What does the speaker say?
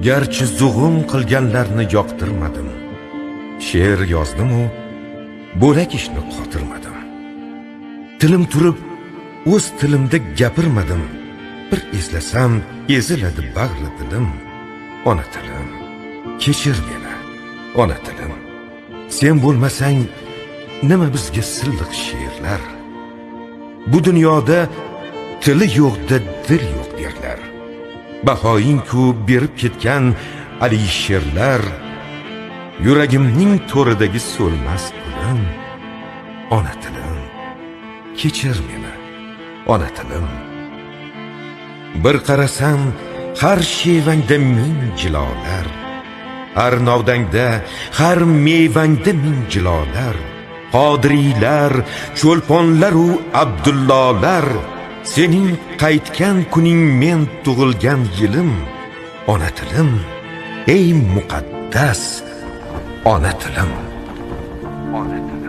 Garchi zug'um qilganlarni yoqtirmadim, she'r yozdim-u bo'lak ishni qotirmadim. Tilim turib o'z tilimda gapirmadim, bir eslasam eziladi bag'ri dilim. Ona tilim, kechir meni, ona tilim. Sen bo'lmasang nima bizga silliq she'rlar? Bu dunyoda tili yo'qda dil yo'q derlar. Bahoying-ku berib ketgan alisherlar, yuragimning to'ridagi so'lmas gulim. Ona tilim, kechir meni, ona tilim. Bir qarasam har shevangda ming jilolar, har novdangda, har mevangda ming jilolar. Qodiriylar, cho'lponlar u Abdullolar, sening qaytgan kuning men tug'ilgan yilim. Ona tilim, ey muqaddas ona tilim. Ona tilim.